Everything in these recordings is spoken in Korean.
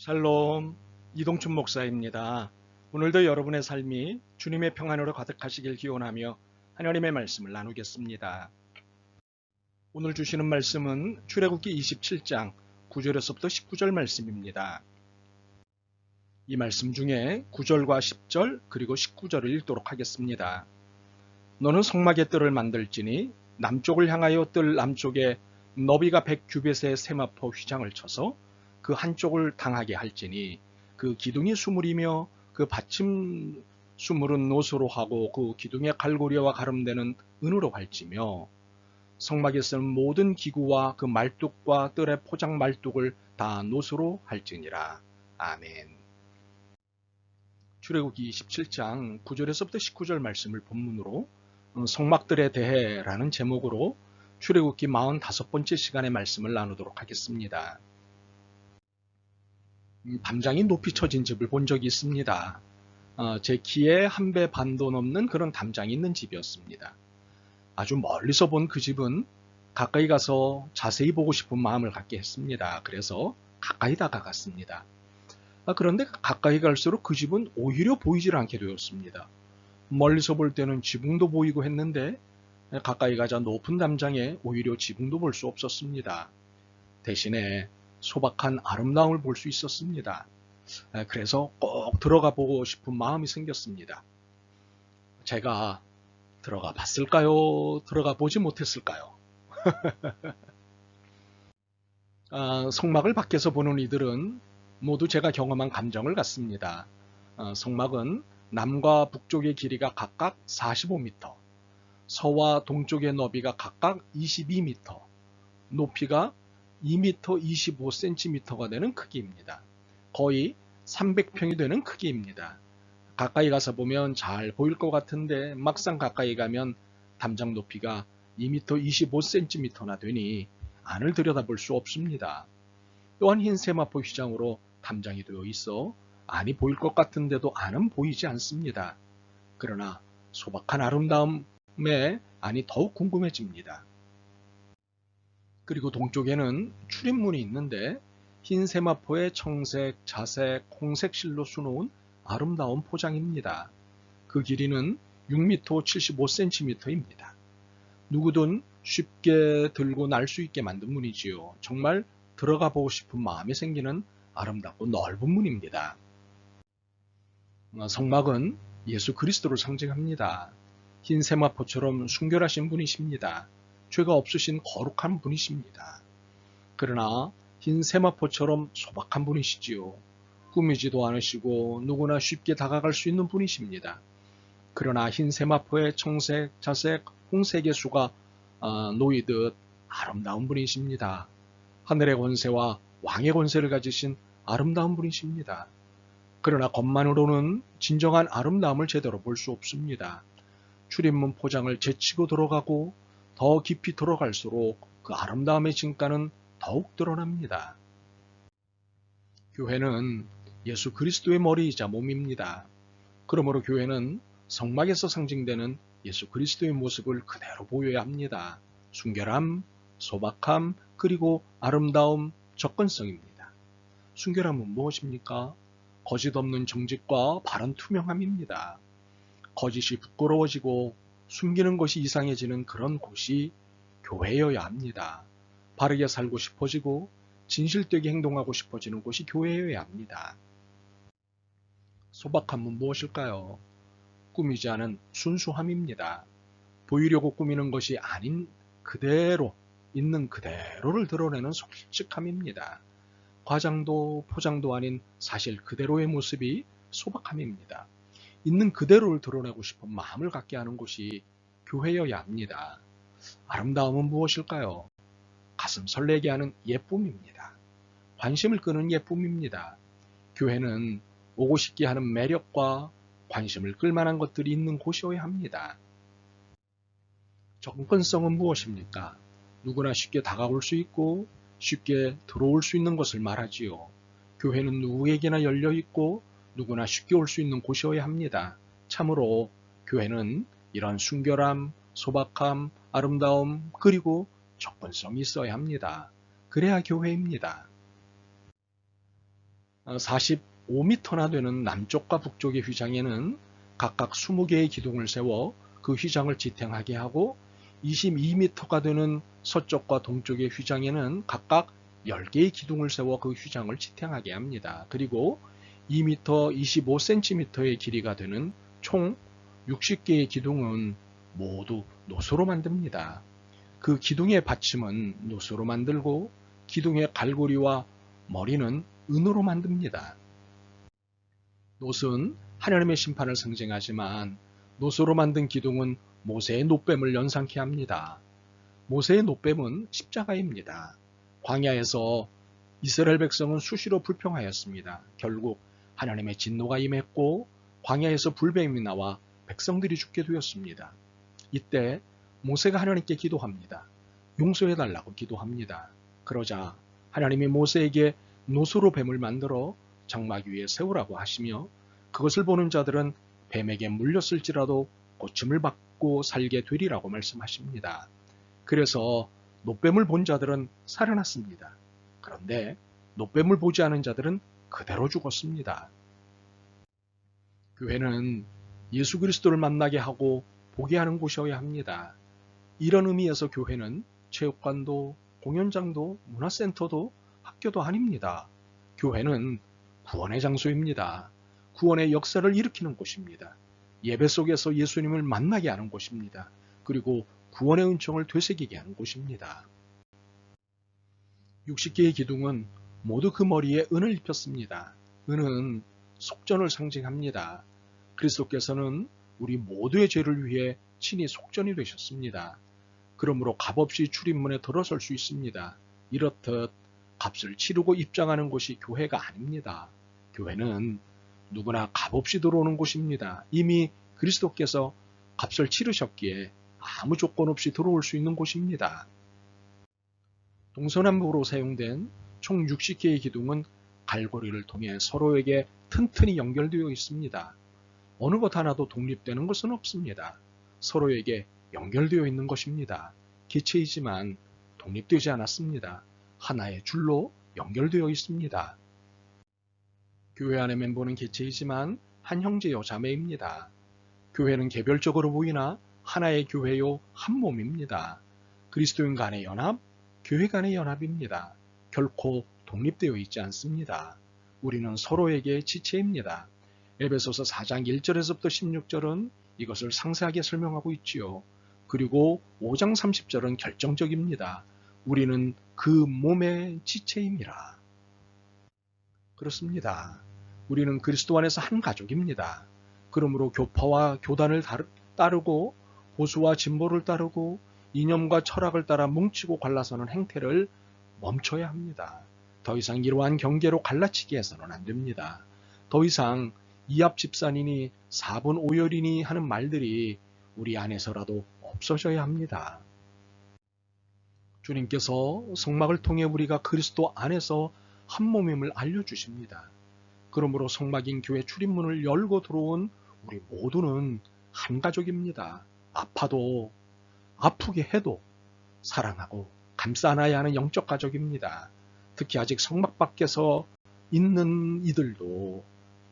샬롬, 이동춘 목사입니다. 오늘도 여러분의 삶이 주님의 평안으로 가득하시길 기원하며 하나님의 말씀을 나누겠습니다. 오늘 주시는 말씀은 출애굽기 27장 9절에서부터 19절 말씀입니다. 이 말씀 중에 9절과 10절 그리고 19절을 읽도록 하겠습니다. 너는 성막의 뜰을 만들지니 남쪽을 향하여 뜰 남쪽에 너비가 100규빗의 세마포 휘장을 쳐서 그 한쪽을 당하게 할지니 그 기둥이 수물이며 그 받침 수물은 노소로 하고 그 기둥의 갈고리와 가름대는 은으로 할지며 성막에 쓰는 모든 기구와 그 말뚝과 뜰의 포장 말뚝을 다 노소로 할지니라. 아멘. 출애굽기 27장 9절에서부터 19절 말씀을 본문으로 성막들에 대해 라는 제목으로 출애굽기 45번째 시간의 말씀을 나누도록 하겠습니다. 담장이 높이 쳐진 집을 본 적이 있습니다. 제 키에 한 배 반도 넘는 그런 담장이 있는 집이었습니다. 아주 멀리서 본 그 집은 가까이 가서 자세히 보고 싶은 마음을 갖게 했습니다. 그래서 가까이 다가갔습니다. 그런데 가까이 갈수록 그 집은 오히려 보이질 않게 되었습니다. 멀리서 볼 때는 지붕도 보이고 했는데 가까이 가자 높은 담장에 오히려 지붕도 볼 수 없었습니다. 대신에 소박한 아름다움을 볼 수 있었습니다. 그래서 꼭 들어가 보고 싶은 마음이 생겼습니다. 제가 들어가 봤을까요? 들어가 보지 못했을까요? 성막을 밖에서 보는 이들은 모두 제가 경험한 감정을 갖습니다. 성막은 남과 북쪽의 길이가 각각 45m, 서와 동쪽의 너비가 각각 22m, 높이가 2m 25cm가 되는 크기입니다. 거의 300평이 되는 크기입니다. 가까이 가서 보면 잘 보일 것 같은데 막상 가까이 가면 담장 높이가 2m 25cm나 되니 안을 들여다볼 수 없습니다. 또한 흰 세마포 휘장으로 담장이 되어 있어 안이 보일 것 같은데도 안은 보이지 않습니다. 그러나 소박한 아름다움에 안이 더욱 궁금해집니다. 그리고 동쪽에는 출입문이 있는데 흰 세마포에 청색, 자색, 홍색 실로 수놓은 아름다운 포장입니다. 그 길이는 6m 75cm입니다. 누구든 쉽게 들고 날 수 있게 만든 문이지요. 정말 들어가 보고 싶은 마음이 생기는 아름답고 넓은 문입니다. 성막은 예수 그리스도를 상징합니다. 흰 세마포처럼 순결하신 분이십니다. 죄가 없으신 거룩한 분이십니다. 그러나 흰 세마포처럼 소박한 분이시지요. 꾸미지도 않으시고 누구나 쉽게 다가갈 수 있는 분이십니다. 그러나 흰 세마포에 청색, 자색, 홍색의 수가 놓이듯 아름다운 분이십니다. 하늘의 권세와 왕의 권세를 가지신 아름다운 분이십니다. 그러나 겉만으로는 진정한 아름다움을 제대로 볼 수 없습니다. 출입문 포장을 제치고 들어가고 더 깊이 들어갈수록 그 아름다움의 진가는 더욱 드러납니다. 교회는 예수 그리스도의 머리이자 몸입니다. 그러므로 교회는 성막에서 상징되는 예수 그리스도의 모습을 그대로 보여야 합니다. 순결함, 소박함, 그리고 아름다움, 접근성입니다. 순결함은 무엇입니까? 거짓 없는 정직과 바른 투명함입니다. 거짓이 부끄러워지고 숨기는 것이 이상해지는 그런 곳이 교회여야 합니다. 바르게 살고 싶어지고 진실되게 행동하고 싶어지는 곳이 교회여야 합니다. 소박함은 무엇일까요? 꾸미지 않은 순수함입니다. 보이려고 꾸미는 것이 아닌 그대로, 있는 그대로를 드러내는 솔직함입니다. 과장도 포장도 아닌 사실 그대로의 모습이 소박함입니다. 있는 그대로를 드러내고 싶은 마음을 갖게 하는 곳이 교회여야 합니다. 아름다움은 무엇일까요? 가슴 설레게 하는 예쁨입니다. 관심을 끄는 예쁨입니다. 교회는 오고 싶게 하는 매력과 관심을 끌만한 것들이 있는 곳이어야 합니다. 접근성은 무엇입니까? 누구나 쉽게 다가올 수 있고 쉽게 들어올 수 있는 것을 말하지요. 교회는 누구에게나 열려있고 누구나 쉽게 올 수 있는 곳이어야 합니다. 참으로 교회는 이런 순결함, 소박함, 아름다움, 그리고 접근성이 있어야 합니다. 그래야 교회입니다. 45m나 되는 남쪽과 북쪽의 휘장에는 각각 20개의 기둥을 세워 그 휘장을 지탱하게 하고 22m가 되는 서쪽과 동쪽의 휘장에는 각각 10개의 기둥을 세워 그 휘장을 지탱하게 합니다. 그리고 2m 25cm의 길이가 되는 총 60개의 기둥은 모두 노소로 만듭니다. 그 기둥의 받침은 노소로 만들고 기둥의 갈고리와 머리는 은으로 만듭니다. 노는 하나님의 심판을 상징하지만 노소로 만든 기둥은 모세의 노뱀을 연상케 합니다. 모세의 노뱀은 십자가입니다. 광야에서 이스라엘 백성은 수시로 불평하였습니다. 결국 하나님의 진노가 임했고 광야에서 불뱀이 나와 백성들이 죽게 되었습니다. 이때 모세가 하나님께 기도합니다. 용서해달라고 기도합니다. 그러자 하나님이 모세에게 노소로 뱀을 만들어 장막 위에 세우라고 하시며 그것을 보는 자들은 뱀에게 물렸을지라도 고침을 받고 살게 되리라고 말씀하십니다. 그래서 노뱀을 본 자들은 살아났습니다. 그런데 노뱀을 보지 않은 자들은 그대로 죽었습니다. 교회는 예수 그리스도를 만나게 하고 보게 하는 곳이어야 합니다. 이런 의미에서 교회는 체육관도 공연장도 문화센터도 학교도 아닙니다. 교회는 구원의 장소입니다. 구원의 역사를 일으키는 곳입니다. 예배 속에서 예수님을 만나게 하는 곳입니다. 그리고 구원의 은총을 되새기게 하는 곳입니다. 60개의 기둥은 모두 그 머리에 은을 입혔습니다. 은은 속전을 상징합니다. 그리스도께서는 우리 모두의 죄를 위해 친히 속전이 되셨습니다. 그러므로 값없이 출입문에 들어설 수 있습니다. 이렇듯 값을 치르고 입장하는 곳이 교회가 아닙니다. 교회는 누구나 값없이 들어오는 곳입니다. 이미 그리스도께서 값을 치르셨기에 아무 조건 없이 들어올 수 있는 곳입니다. 동서남북으로 사용된 총 60개의 기둥은 갈고리를 통해 서로에게 튼튼히 연결되어 있습니다. 어느 것 하나도 독립되는 것은 없습니다. 서로에게 연결되어 있는 것입니다. 기체이지만 독립되지 않았습니다. 하나의 줄로 연결되어 있습니다. 교회 안의 멤버는 개체이지만 한 형제요 자매입니다. 교회는 개별적으로 보이나 하나의 교회요 한 몸입니다. 그리스도인 간의 연합, 교회 간의 연합입니다. 결코 독립되어 있지 않습니다. 우리는 서로에게 지체입니다. 에베소서 4장 1절에서부터 16절은 이것을 상세하게 설명하고 있지요. 그리고 5장 30절은 결정적입니다. 우리는 그 몸의 지체임이라. 그렇습니다. 우리는 그리스도 안에서 한 가족입니다. 그러므로 교파와 교단을 따르고 보수와 진보를 따르고 이념과 철학을 따라 뭉치고 갈라서는 행태를 멈춰야 합니다. 더 이상 이러한 경계로 갈라치기 해서는 안 됩니다. 더 이상 이합 집산이니 사분 오열이니 하는 말들이 우리 안에서라도 없어져야 합니다. 주님께서 성막을 통해 우리가 그리스도 안에서 한 몸임을 알려주십니다. 그러므로 성막인 교회 출입문을 열고 들어온 우리 모두는 한 가족입니다. 아파도 아프게 해도 사랑하고 감싸 안아야 하는 영적 가족입니다. 특히 아직 성막 밖에서 있는 이들도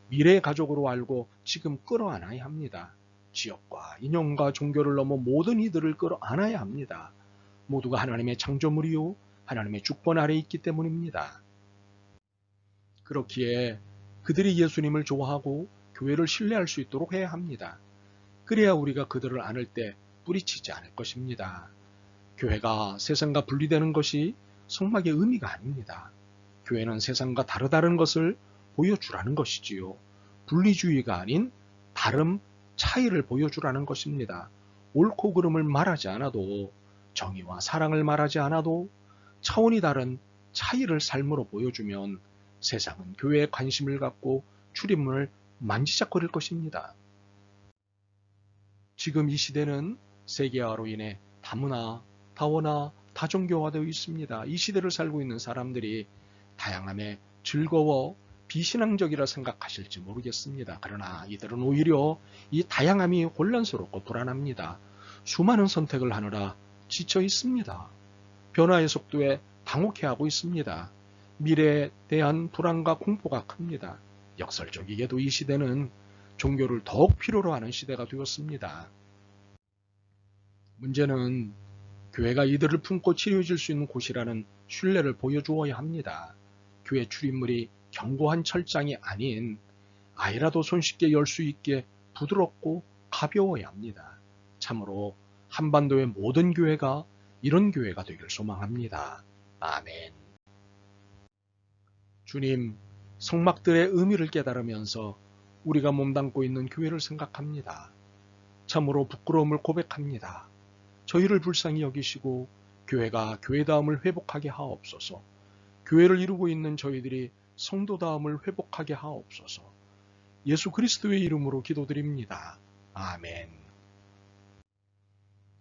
미래의 가족으로 알고 지금 끌어안아야 합니다. 지역과 이념과 종교를 넘어 모든 이들을 끌어안아야 합니다. 모두가 하나님의 창조물이요 하나님의 주권 아래 있기 때문입니다. 그렇기에 그들이 예수님을 좋아하고 교회를 신뢰할 수 있도록 해야 합니다. 그래야 우리가 그들을 안을 때 뿌리치지 않을 것입니다. 교회가 세상과 분리되는 것이 성막의 의미가 아닙니다. 교회는 세상과 다르다는 것을 보여주라는 것이지요. 분리주의가 아닌 다름, 차이를 보여주라는 것입니다. 옳고 그름을 말하지 않아도 정의와 사랑을 말하지 않아도 차원이 다른 차이를 삶으로 보여주면 세상은 교회에 관심을 갖고 출입문을 만지작거릴 것입니다. 지금 이 시대는 세계화로 인해 다문화, 다원화, 다종교화되어 있습니다. 이 시대를 살고 있는 사람들이 다양함에 즐거워 비신앙적이라 생각하실지 모르겠습니다. 그러나 이들은 오히려 이 다양함이 혼란스럽고 불안합니다. 수많은 선택을 하느라 지쳐 있습니다. 변화의 속도에 당혹해하고 있습니다. 미래에 대한 불안과 공포가 큽니다. 역설적이게도 이 시대는 종교를 더욱 필요로 하는 시대가 되었습니다. 문제는 교회가 이들을 품고 치료해줄 수 있는 곳이라는 신뢰를 보여주어야 합니다. 교회 출입물이 견고한 철장이 아닌 아이라도 손쉽게 열 수 있게 부드럽고 가벼워야 합니다. 참으로 한반도의 모든 교회가 이런 교회가 되길 소망합니다. 아멘. 주님, 성막들의 의미를 깨달으면서 우리가 몸담고 있는 교회를 생각합니다. 참으로 부끄러움을 고백합니다. 저희를 불쌍히 여기시고 교회가 교회다움을 회복하게 하옵소서. 교회를 이루고 있는 저희들이 성도다움을 회복하게 하옵소서. 예수 그리스도의 이름으로 기도드립니다. 아멘.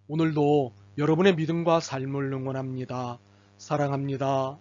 오늘도 여러분의 믿음과 삶을 응원합니다. 사랑합니다.